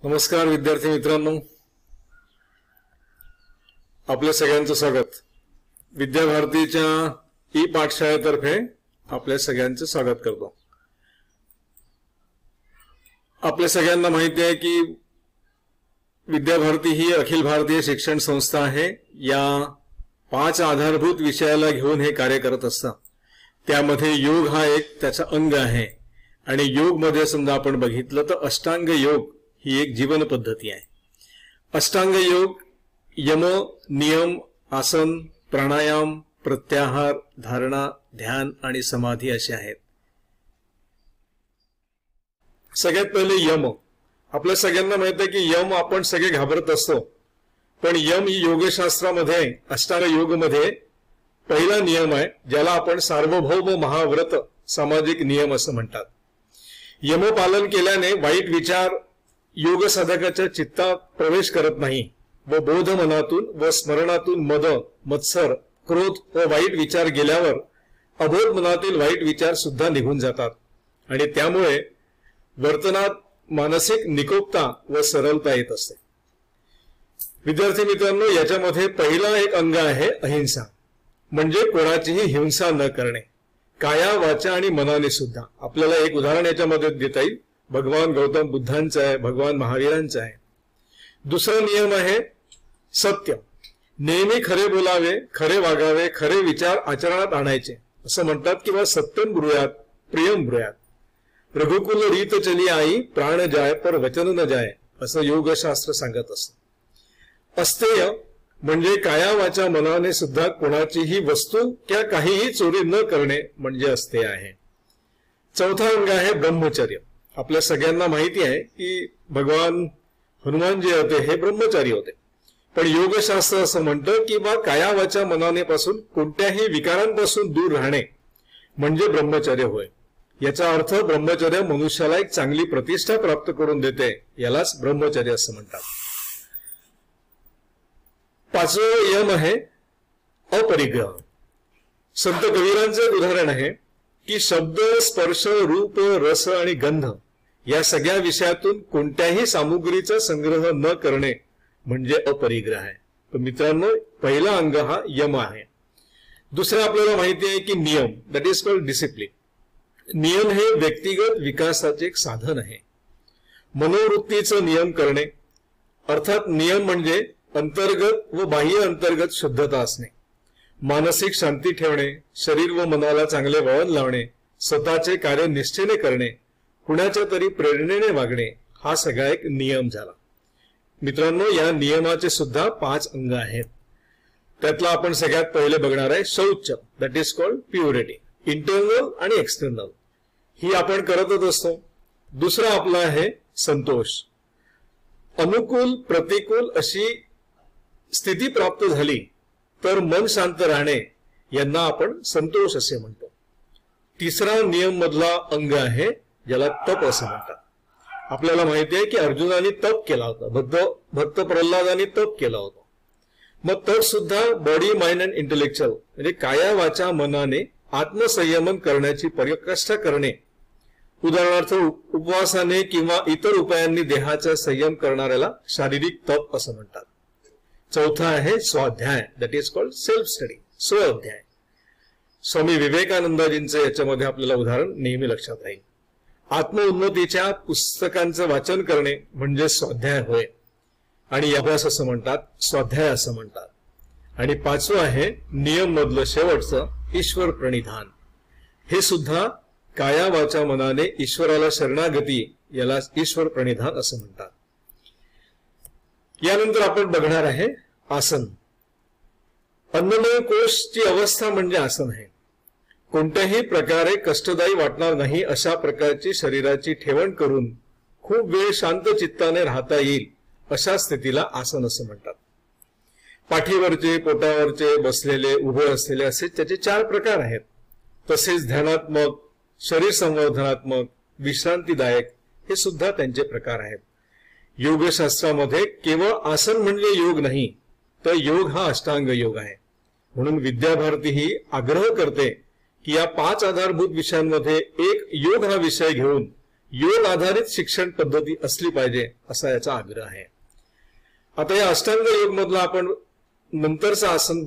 नमस्कार विद्यार्थी मित्रांनो, आपल्या सगळ्यांचं स्वागत. विद्याभारतीच्या ई पाठशाळेतर्फे आपल्या सगळ्यांचं स्वागत करतो. आपल्या सगळ्यांना माहिती आहे की विद्याभारती ही अखिल भारतीय शिक्षण संस्था आहे. या 5 आधारभूत विषयाला घेऊन हे कार्य करत असतं. त्यामध्ये योग हा एक त्याचा अंग आहे आणि योग मध्ये समजा आपण बघितलं तर अष्टांग योग ही एक जीवन पद्धती आहे. अष्टांग योग यम, नियम, आसन, प्राणायाम, प्रत्याहार, धारणा, ध्यान आणि समाधी असे आहेत. सगळ्यात पहिले यम. आपल्या सगळ्यांना माहित आहे की यम आपण सगळे घाबरत असतो, पण यम ही योगशास्त्रामध्ये अष्टांग योग मध्ये पहिला नियम आहे, ज्याला आपण सार्वभौम महाव्रत सामाजिक नियम असं म्हणतात. यमपालन केल्याने वाईट विचार योग साधकाच्या चित्तात प्रवेश करत नाही व बोध मनातून व स्मरणातून मद, मत्सर, क्रोध व वाईट विचार गेल्यावर अबोध मनातील वाईट विचार सुद्धा निघून जातात आणि त्यामुळे वर्तनात मानसिक निकोपता व सरलता येत असते. विद्यार्थी मित्रांनो, याच्यामध्ये पहिला एक अंग आहे अहिंसा, म्हणजे कोणाचीही हिंसा न करणे, काया, वाचा आणि मनाने सुद्धा. आपल्याला एक उदाहरण याच्यामध्ये देता येईल. भगवान गौतम बुद्धांचं आहे, भगवान महावीरांचं आहे. दुसरा नियम आहे सत्य. नेहमी खरे बोलावे, खरे वागावे, खरे विचार आचरणात आणायचे. असं म्हणतात किंवा सत्यम ब्रूयात प्रियम ब्रूयात. रघुकुल रीत चली आई, प्राण जाय पर वचन न जाय, असं योगशास्त्र सांगत असतं. अस्तेय म्हणजे काया वाचा मनाने सुद्धा कोणाचीही वस्तू किंवा काहीही चोरी न करणे म्हणजे अस्तेय आहे. चौथा अंग आहे ब्रह्मचर्य. आपल्या सगळ्यांना माहिती आहे की भगवान हनुमान जे होते हे ब्रह्मचारी होते, पण योगशास्त्र असं म्हणतं की बा काया वाचा मनाने पासून कोणत्याही विकारांपासून दूर राहणे म्हणजे ब्रह्मचर्य होय. याचा अर्थ ब्रह्मचर्य मनुष्याला एक चांगली प्रतिष्ठा प्राप्त करून देते, यालाच ब्रह्मचर्य असं म्हणतात. पाचवं यम आहे अपरिग्रह. संत कबीरांचं उदाहरण आहे की शब्द, स्पर्श, रूप, रस आणि गंध या सगळ्या विषयातून कोणत्याही सामुग्रीचा संग्रह न करणे म्हणजे अपरिग्रह आहे. तर मित्रांनो, पहिला अंग हा यम आहे. दुसरा आपल्याला माहिती आहे की नियम, दॅट इज कॉल्ड डिसिप्लिन. नियम हे व्यक्तिगत विकासाचे एक साधन आहे. मनोवृत्तीचं नियम करणे, अर्थात नियम म्हणजे अंतर्गत व बाह्य अंतर्गत शुद्धता असणे, मानसिक शांती ठेवणे, शरीर व मनाला चांगले वळण लावणे, स्वतःचे कार्य निष्ठेने करणे, कुणाच्या तरी प्रेरणेने वागणे, हा सगळा एक नियम झाला. मित्रांनो, या नियमाचे सुद्धा 5 अंग आहेत. त्यातला आपण सगळ्यात पहिले बघणार आहे शौच, that is called purity. Internal आणि एक्सटर्नल ही आपण करतच असतो. दुसरा आपला आहे संतोष. अनुकूल प्रतिकूल अशी स्थिती प्राप्त झाली तर मन शांत राहणे यांना आपण संतोष असे म्हणतो. तिसरा नियम मधला अंग आहे ज्याला तप असं म्हणतात. आपल्याला माहिती आहे की अर्जुनाने तप केला होता, भक्त प्रल्हादाने तप केला होता. मग तप सुद्धा बॉडी, माइंड अँड इंटेलेक्च्युअल म्हणजे काया वाचा मनाने आत्मसंयमन करण्याची पराकाष्ठा करणे. उदाहरणार्थ उपवासाने किंवा इतर उपायांनी देहाचा संयम करणाऱ्याला शारीरिक तप असं म्हणतात. चौथा आहे स्वाध्याय, that is called self study, स्वाध्याय. स्वामी विवेकानंदजींचं याच्यामध्ये आपल्याला उदाहरण नेहमी लक्षात राहील. आत्मउन्नतीच्या पुस्तकांचं वाचन करणे म्हणजे स्वाध्याय होय आणि अभ्यास असं म्हणतात, स्वाध्याय असं म्हणतात. आणि पाचवं आहे नियम मधलं शेवटचं ईश्वर प्रणिधान. हे सुद्धा काया वाचा मनाने ईश्वराला शरणागती, याला ईश्वर प्रणिधान असं म्हणतात. यानंतर आपण बघणार आहे आसन. अन्नमय कोशची अवस्था म्हणजे आसन आहे. कोणत्याही प्रकारे कष्टदायी वाटणार नाही अशा प्रकारची शरीराची ठेवण करून खूप वेळ शांत चित्ताने राहता येईल अशा स्थितीला आसन असं म्हणतात. पाठीवरचे, पोटावरचे, बसलेले, उभे असलेले असे त्याचे 4 प्रकार आहेत. तसेच ध्यानात्मक, शरीर संवर्धनात्मक, विश्रांतीदायक हे सुद्धा त्यांचे प्रकार आहेत. योगशास्त्रामध्ये केवळ आसन म्हणजे योग नाही, तर योग हा अष्टांग योग आहे. म्हणून विद्याभारती ही आग्रह करते की या 5 आधारभूत विषयांमध्ये एक योग हा विषय घेऊन योग आधारित शिक्षण पद्धती असली पाहिजे असा याचा आग्रह आहे. आता या अष्टांग योग मधला आपण नंतरचा आसन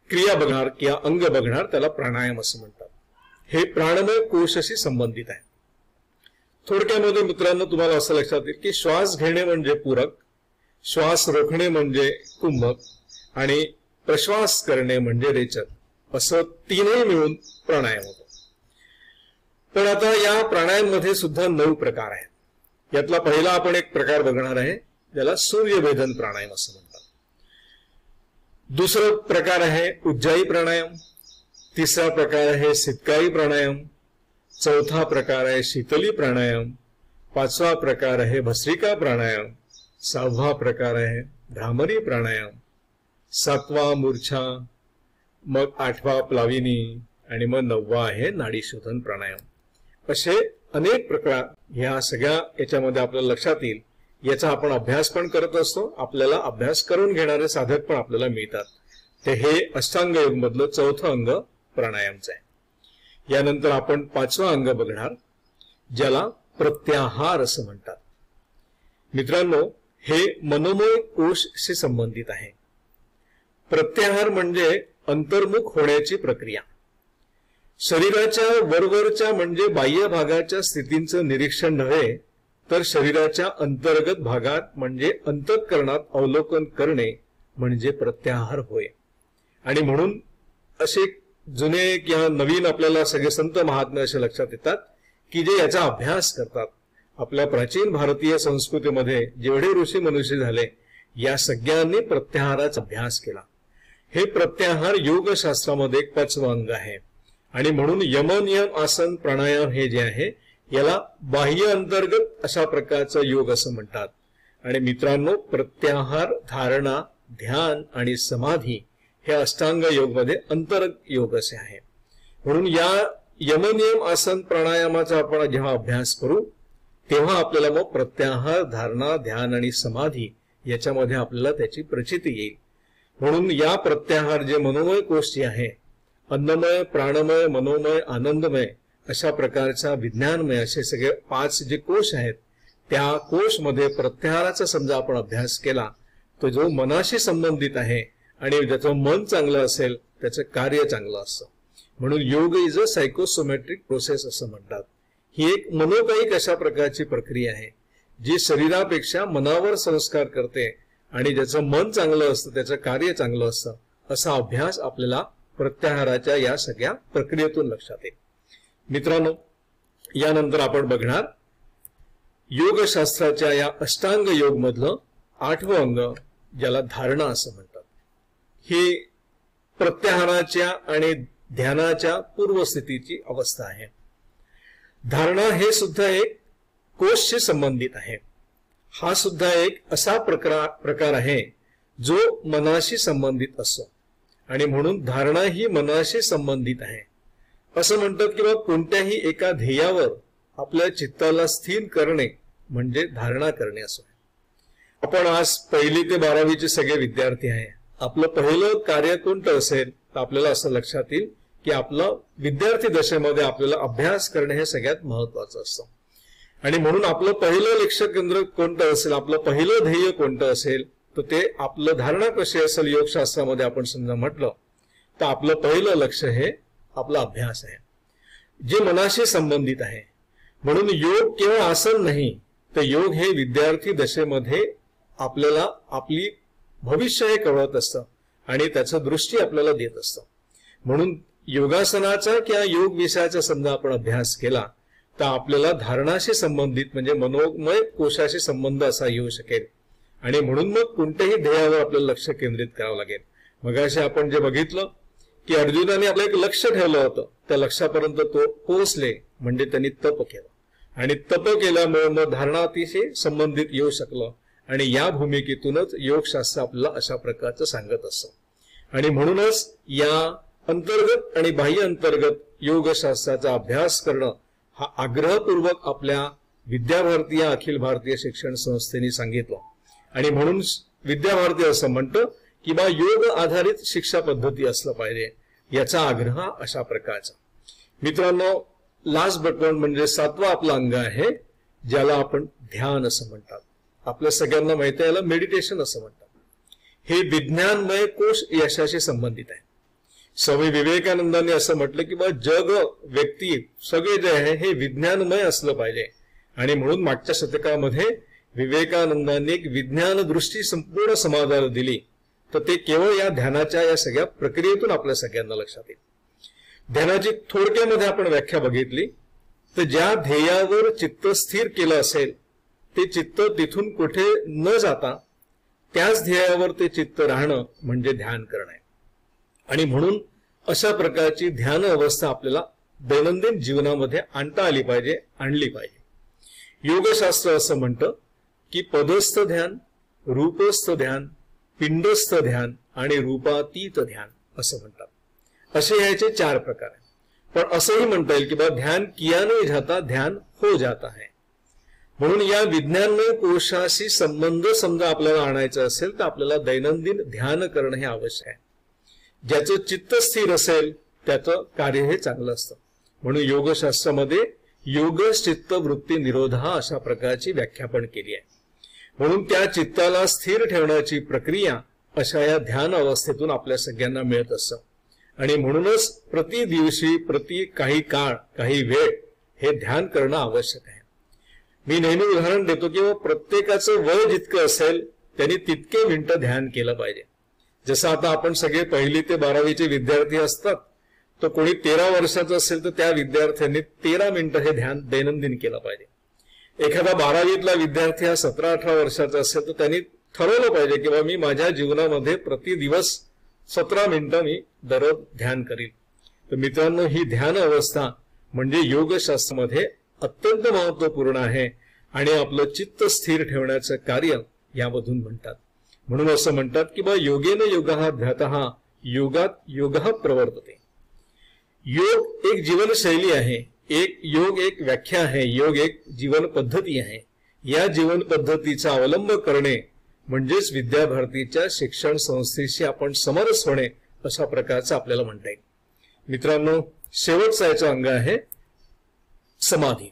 क्रिया बघणार किंवा अंग बघणार, त्याला प्राणायाम असं म्हणतात. हे प्राणमय कोशाशी संबंधित आहे. थोडक्यामध्ये मित्रांनो तुम्हाला असं लक्षात येईल की श्वास घेणे म्हणजे पूरक, श्वास रोखणे म्हणजे कुंभक आणि प्रश्वास करणे म्हणजे रेचक, असं तीनही मिळून प्राणायाम होतो. पण आता या प्राणायाम मध्ये सुद्धा 9 प्रकार आहेत. यातला पहिला आपण एक प्रकार बघणार आहे, ज्याला सूर्यभेदन प्राणायाम असं म्हणतात. दुसरा प्रकार आहे उज्जाई प्राणायाम, तिसरा प्रकार आहे सितकाई प्राणायाम, चौथा प्रकार आहे शीतली प्राणायाम, पाचवा प्रकार आहे भस्त्रिका प्राणायाम, सहावा प्रकार आहे भ्रामरी प्राणायाम, सातवा मूर्छा, मग आठवा प्लाविनी आणि मग 9वा आहे नाडी शोधन प्राणायाम. असे अनेक प्रकार ह्या सगळ्या याच्यामध्ये आपल्याला लक्षात येईल. याचा आपण अभ्यास पण करत असतो, आपल्याला अभ्यास करून घेणारे साधक पण आपल्याला मिळतात. ते हे अष्टांग योग मधलं चौथं अंग प्राणायामचं आहे. यानंतर आपण 5वं अंग बघणार, ज्याला प्रत्याहार असं म्हणतात. मित्रांनो, हे मनोमय कोशशी संबंधित आहे. प्रत्याहार म्हणजे अंतर्मुख होण्याची प्रक्रिया. शरीराच्या वरवरच्या म्हणजे बाह्य भागाच्या स्थितींचं निरीक्षण नव्हे, तर शरीराच्या अंतर्गत भागात म्हणजे अंतःकरणात अवलोकन करणे म्हणजे प्रत्याहार होय. आणि म्हणून असे जुने किंवा नवीन आपल्याला सगळे संत महात्मे असे लक्षात येतात की जे याचा अभ्यास करतात. आपल्या प्राचीन भारतीय संस्कृतीमध्ये जेवढे ऋषी मनुष्य झाले, या सगळ्यांनी प्रत्याहाराचा अभ्यास केला. हे प्रत्याहार योगशास्त्रामध्ये एक 5वं अंग आहे. आणि म्हणून यम नियम आसन प्राणायाम हे जे आहे, याला बाह्य अंतर्गत अशा प्रकारचा योग असं म्हणतात. आणि मित्रांनो, प्रत्याहार, धारणा, ध्यान आणि समाधी हे अष्टांग योग मध्ये अंतर्गत योग असे आहे. म्हणून या यमनियम आसन प्राणायामाचा आपण जेव्हा अभ्यास करू, तेव्हा आपल्याला मग प्रत्याहार, धारणा, ध्यान आणि समाधी याच्यामध्ये आपल्याला त्याची प्रचिती येईल. म्हणून या प्रत्याहार जे मनोमय कोश जे आहे, अन्नमय, प्राणमय, मनोमय, आनंदमय अशा प्रकारचा विज्ञानमय असे सगळे 5 जे कोश आहेत, त्या कोशमध्ये प्रत्याहाराचा समजा आपण अभ्यास केला, तो जो मनाशी संबंधित आहे आणि ज्याचं मन चांगलं असेल त्याचं कार्य चांगलं असतं. म्हणून योग इज अ सायकोसोमॅट्रिक प्रोसेस असं म्हणतात. ही एक मनोकायिक अशा प्रकारची प्रक्रिया आहे जी शरीरापेक्षा मनावर संस्कार करते आणि ज्याचं मन चांगलं असतं त्याचं कार्य चांगलं असतं. असा अभ्यास आपल्याला प्रत्याहाराच्या या सगळ्या प्रक्रियेतून लक्षात येईल. मित्रांनो, यानंतर आपण बघणार योगशास्त्राच्या या अष्टांग योग मधलं 8वं अंग, ज्याला धारणा असं म्हणतात. ही प्रत्याहाराच्या आणि ध्यानाच्या पूर्वस्थितीची अवस्था आहे. धारणा हे सुद्धा एक कोशशी संबंधित आहे. हा सुद्धा एक असा प्रकार आहे जो मनाशी संबंधित असतो. आणि म्हणून धारणा ही मनाशी संबंधित आहे. असं म्हणतात की बाबा कोणत्याही एका ध्येयावर आपल्या चित्ताला स्थिर करणे म्हणजे धारणा करणे असं. आपण आज 1ली ते 12वीचे सगळे विद्यार्थी आहे. आपलं पहिलं कार्य कोणतं असेल तर आपल्याला असं लक्षात येईल की आपलं विद्यार्थी दशेमध्ये आपल्याला अभ्यास करणे हे सगळ्यात महत्वाचं असतं. आणि म्हणून आपलं पहिलं लक्ष केंद्र कोणतं असेल, आपलं पहिलं ध्येय कोणतं असेल, तर ते आपलं धारणा कशी असेल योगशास्त्रामध्ये आपण समजा म्हटलं तर आपलं पहिलं लक्ष हे आपला अभ्यास आहे जे मनाशी संबंधित आहे. म्हणून योग केवळ आसन नाही, तर योग हे विद्यार्थी दशेमध्ये आपल्याला आपली भविष्य हे कळवत असतं आणि त्याचं दृष्टी आपल्याला देत असतं. म्हणून योगासनाचा किंवा योग विषयाचा समजा आपण अभ्यास केला तर आपल्याला धारणाशी संबंधित म्हणजे मनोमय कोशाशी संबंध असा येऊ शकेल. आणि म्हणून मग कोणत्याही ध्येयावर आपल्याला लक्ष केंद्रित करावं लागेल. मगाशी आपण जे बघितलं की अर्जुनाने आपलं एक लक्ष ठेवलं होतं, त्या लक्षापर्यंत तो पोहोचले म्हणजे त्यांनी तप केलं. आणि तप केल्यामुळे मग धारणा अतिशय संबंधित येऊ शकलं. आणि या भूमिकेतूनच योगशास्त्र आपल्याला अशा प्रकारचं सांगत असतं. आणि म्हणूनच या अंतर्गत आणि बाह्य अंतर्गत योगशास्त्राचा अभ्यास करणं हा आग्रहपूर्वक आपल्या विद्याभारती या अखिल भारतीय शिक्षण संस्थेने सांगितलं. आणि म्हणून विद्याभारती असं म्हणतं की बा योग आधारित शिक्षा पद्धती असलं पाहिजे, याचा आग्रह अशा प्रकारचा. मित्रांनो, लास्ट बट वन म्हणजे 7वं आपलं अंग आहे ज्याला आपण ध्यान असं म्हणतात. आपल्या सगळ्यांना माहिती आहे याला मेडिटेशन असं म्हणतात. हे विज्ञानमय कोश यशाशी संबंधित आहे. स्वामी विवेकानंदांनी असं म्हटलं की बा जग, व्यक्ती सगळे जे आहे हे विज्ञानमय असलं पाहिजे. आणि म्हणून मागच्या शतकामध्ये विवेकानंदांनी एक विज्ञान दृष्टी संपूर्ण समाजाला दिली. तर ते केवळ या ध्यानाच्या या सगळ्या प्रक्रियेतून आपल्या सगळ्यांना लक्षात येईल. ध्यानाची थोडक्यामध्ये आपण व्याख्या बघितली तर ज्या ध्येयावर चित्त स्थिर केलं असेल ते चित्त तिथून कुठे न जाता त्याच ध्येयावर ते चित्त राहणं म्हणजे ध्यान करणं आहे. आणि म्हणून अशा प्रकारची ध्यान अवस्था आपल्याला दैनंदिन जीवनामध्ये आणता आली पाहिजे, आणली पाहिजे. योगशास्त्र असं म्हणतं की पदस्थ ध्यान, रूपस्थ ध्यान, पिंडस्थ ध्यान आणि रूपातीत ध्यान असं म्हणतात. असे याचे 4 प्रकार आहेत. पण असंही म्हणता येईल की बा ध्यान किया नहीं जाता ध्यान हो जाता है. म्हणून या विज्ञानमय कोशाशी संबंध समजा आपल्याला आणायचा असेल तर आपल्याला दैनंदिन ध्यान करणं हे आवश्यक आहे. ज्याचं चित्त स्थिर असेल त्याचं कार्य हे चांगलं असतं. म्हणून योगशास्त्रामध्ये योग चित्त वृत्ती निरोधा अशा प्रकारची व्याख्या पण केली आहे. म्हणून त्या चित्ताला स्थिर ठेवण्याची प्रक्रिया अशा या ध्यान अवस्थेतून आपल्या सगळ्यांना मिळत असतं. आणि म्हणूनच प्रति दिवशी प्रति काही काळ काही वेळ हे ध्यान करणं आवश्यक आहे. मी नेहमी उदाहरण देतो की प्रत्येकाचं वय जितकं असेल त्यांनी तितके मिनिटं ध्यान केलं पाहिजे. जसं आता आपण सगळे 1ली ते 12वीचे विद्यार्थी असतात तर कोणी 13 वर्षाचं असेल तर त्या विद्यार्थ्यांनी 13 मिनिटं हे ध्यान दैनंदिन केलं पाहिजे. एखादा 12वीतला विद्यार्थी हा 17-18 वर्षाचा असेल तर त्यांनी ठरवलं पाहिजे की मी माझ्या जीवनामध्ये प्रति दिवस 17 मिनिटं मी दररोज ध्यान करील. तर मित्रांनो, ही ध्यान अवस्था म्हणजे योगशास्त्रामध्ये अत्यंत महत्वपूर्ण आहे आणि आपलं चित्त स्थिर ठेवण्याचं कार्य यामधून म्हणतात. म्हणून असं म्हणतात की बा योगेन योगः ध्यातः योगात योगः प्रवर्तते. योग एक जीवनशैली आहे, योग एक व्याख्या आहे, योग एक जीवन पद्धती आहे. या जीवन पद्धतीचा अवलंब करणे म्हणजेच विद्याभारतीच्या शिक्षण संस्थेशी आपण समरस होणे अशा प्रकारचं आपल्याला म्हणता येईल. मित्रांनो, शेवटचा याचा अंग आहे समाधी.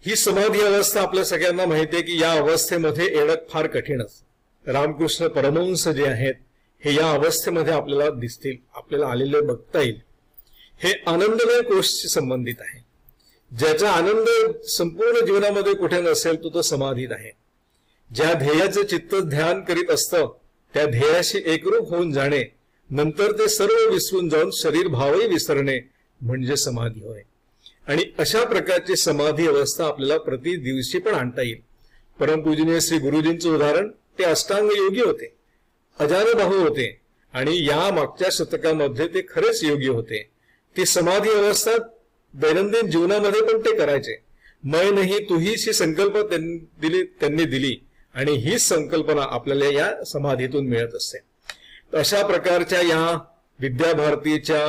ही समाधी अवस्था आपल्या सगळ्यांना माहिती आहे की या अवस्थेमध्ये येणं फार कठीण असतं. रामकृष्ण परमहंस जे आहेत हे या अवस्थेमध्ये आपल्याला दिसतील, आपल्याला आलेले बघता येईल. हे आनंदमय कोशशी संबंधित आहे. ज्याचा आनंद संपूर्ण जीवनामध्ये कुठे नसेल तो समाधीत आहे. ज्या ध्येयाचं चित्त ध्यान करीत असतं त्या ध्येयाशी एकरूप होऊन जाणे, नंतर ते सर्व विसरून जाऊन शरीर भावही विसरणे म्हणजे समाधी होय. आणि अशा प्रकारची समाधी अवस्था आपल्याला प्रति दिवशी पण आणता येईल. परमपूजनीय श्री गुरुजींचं उदाहरण, ते अष्टांग योगी होते, अजानुबाहू होते आणि या मागच्या शतकामध्ये ते खरेच योगी होते. ती समाधी अवस्था दैनंदिन जीवनामध्ये पण ते करायचे. मैं नाही तू हीच ही संकल्प त्यांनी दिली आणि हीच संकल्पना आपल्याला या समाधीतून मिळत असते. अशा प्रकारच्या या विद्याभारतीच्या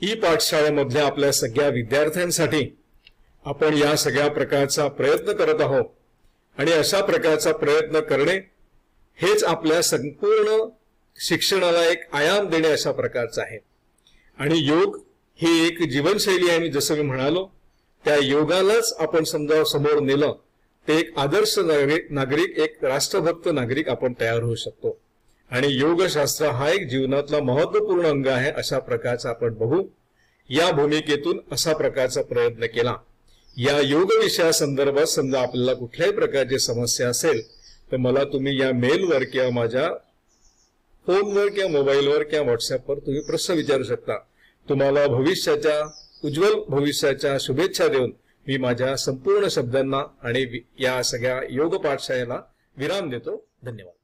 ही पाठशाळेमधल्या आपल्या सगळ्या विद्यार्थ्यांसाठी आपण या सगळ्या प्रकारचा प्रयत्न करत आहोत. आणि अशा प्रकारचा प्रयत्न करणे हेच आपल्या संपूर्ण शिक्षणाला एक आयाम देणे अशा प्रकारचं आहे. आणि योग ही एक जीवनशैली आहे. जसं मी म्हणालो त्या योगालाच आपण समजा समोर नेलं ते एक आदर्श नागरिक, एक राष्ट्रभक्त नागरिक आपण तयार होऊ शकतो. आणि योगशास्त्र हा एक जीवनातला महत्वपूर्ण अंग आहे अशा प्रकारचा आपण बघू. या भूमिकेतून असा प्रकारचा प्रयत्न केला. या योग विषयासंदर्भात समजा आपल्याला कुठल्याही प्रकारची समस्या असेल तर मला तुम्ही या मेलवर किंवा माझ्या फोनवर किंवा मोबाईलवर किंवा व्हॉट्सअपवर तुम्ही प्रश्न विचारू शकता. तुम्हाला भविष्याच्या उज्ज्वल भविष्याच्या शुभेच्छा देऊन मी माझ्या संपूर्ण शब्दांना आणि या सगळ्या योग पाठशाळेला विराम देतो. धन्यवाद.